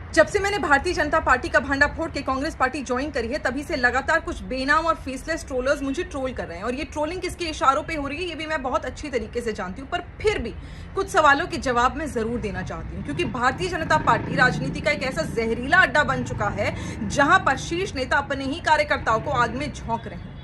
जब से मैंने भारतीय जनता पार्टी का भांडा फोड़ के कांग्रेस पार्टी ज्वाइन करी है, तभी से लगातार कुछ बेनाम और फेसलेस ट्रोलर्स मुझे ट्रोल कर रहे हैं। और ये ट्रोलिंग किसके इशारों पे हो रही है, ये भी मैं बहुत अच्छी तरीके से जानती हूँ। पर फिर भी कुछ सवालों के जवाब मैं जरूर देना चाहती हूँ, क्योंकि भारतीय जनता पार्टी राजनीति का एक ऐसा जहरीला अड्डा बन चुका है जहां पर शीर्ष नेता अपने ही कार्यकर्ताओं को आग में झोंक रहे हैं।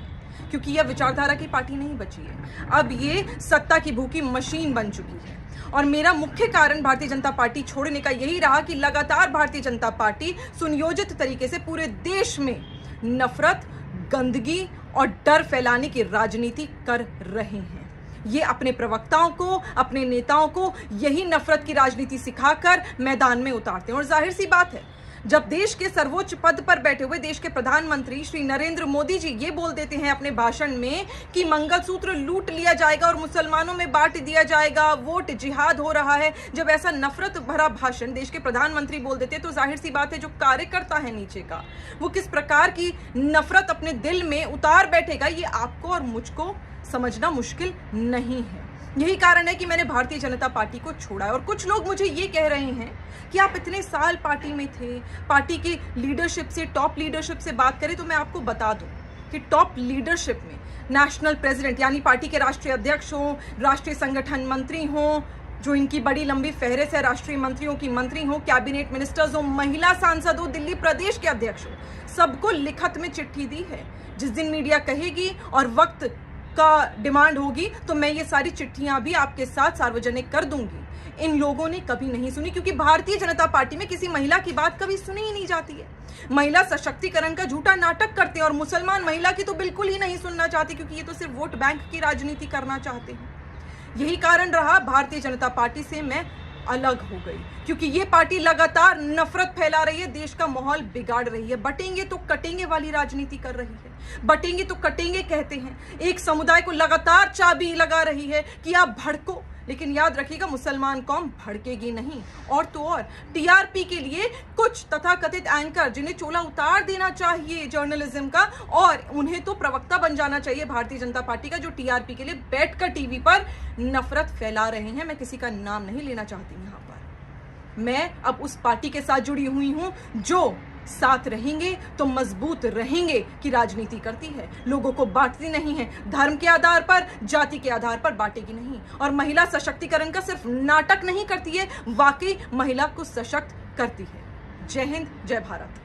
क्योंकि यह विचारधारा की पार्टी नहीं बची है, अब ये सत्ता की भूखी मशीन बन चुकी है। और मेरा मुख्य कारण भारतीय जनता पार्टी छोड़ने का यही रहा कि लगातार भारतीय जनता पार्टी सुनियोजित तरीके से पूरे देश में नफरत, गंदगी और डर फैलाने की राजनीति कर रहे हैं। ये अपने प्रवक्ताओं को, अपने नेताओं को यही नफरत की राजनीति सिखाकर मैदान में उतारते हैं। और जाहिर सी बात है, जब देश के सर्वोच्च पद पर बैठे हुए देश के प्रधानमंत्री श्री नरेंद्र मोदी जी ये बोल देते हैं अपने भाषण में कि मंगलसूत्र लूट लिया जाएगा और मुसलमानों में बांट दिया जाएगा, वोट जिहाद हो रहा है, जब ऐसा नफरत भरा भाषण देश के प्रधानमंत्री बोल देते हैं, तो जाहिर सी बात है जो कार्यकर्ता है नीचे का, वो किस प्रकार की नफरत अपने दिल में उतार बैठेगा, ये आपको और मुझको समझना मुश्किल नहीं है। यही कारण है कि मैंने भारतीय जनता पार्टी को छोड़ा है। और कुछ लोग मुझे ये कह रहे हैं कि आप इतने साल पार्टी में थे, पार्टी की लीडरशिप से, टॉप लीडरशिप से बात करें तो मैं आपको बता दूं कि टॉप लीडरशिप में नेशनल प्रेसिडेंट यानी पार्टी के राष्ट्रीय अध्यक्ष हो, राष्ट्रीय संगठन मंत्री हो, जो इनकी बड़ी लंबी फहरिस्त है, राष्ट्रीय मंत्रियों की मंत्री हो, कैबिनेट मिनिस्टर्स हो, महिला सांसद हो, दिल्ली प्रदेश के अध्यक्ष हो, सबको लिखत में चिट्ठी दी है। जिस दिन मीडिया कहेगी और वक्त का डिमांड होगी तो मैं ये सारी चिट्ठियां भी आपके साथ सार्वजनिक कर दूंगी। इन लोगों ने कभी नहीं सुनी, क्योंकि भारतीय जनता पार्टी में किसी महिला की बात कभी सुनी ही नहीं जाती है। महिला सशक्तिकरण का झूठा नाटक करते हैं और मुसलमान महिला की तो बिल्कुल ही नहीं सुनना चाहते, क्योंकि ये तो सिर्फ वोट बैंक की राजनीति करना चाहते हैं। यही कारण रहा भारतीय जनता पार्टी से मैं अलग हो गई, क्योंकि ये पार्टी लगातार नफरत फैला रही है, देश का माहौल बिगाड़ रही है, बटेंगे तो कटेंगे वाली राजनीति कर रही है। बटेंगे तो कटेंगे कहते हैं, एक समुदाय को लगातार चाबी लगा रही है कि आप भड़को, लेकिन याद रखिएगा मुसलमान कौम भड़केगी नहीं। और तो और टीआरपी के लिए कुछ तथाकथित एंकर जिन्हें चोला उतार देना चाहिए जर्नलिज्म का, और उन्हें तो प्रवक्ता बन जाना चाहिए भारतीय जनता पार्टी का, जो टीआरपी के लिए बैठकर टीवी पर नफरत फैला रहे हैं। मैं किसी का नाम नहीं लेना चाहती यहाँ पर। मैं अब उस पार्टी के साथ जुड़ी हुई हूँ जो साथ रहेंगे तो मजबूत रहेंगे की राजनीति करती है, लोगों को बांटती नहीं है, धर्म के आधार पर, जाति के आधार पर बांटेगी नहीं, और महिला सशक्तिकरण का सिर्फ नाटक नहीं करती है, वाकई महिला को सशक्त करती है। जय हिंद, जय भारत।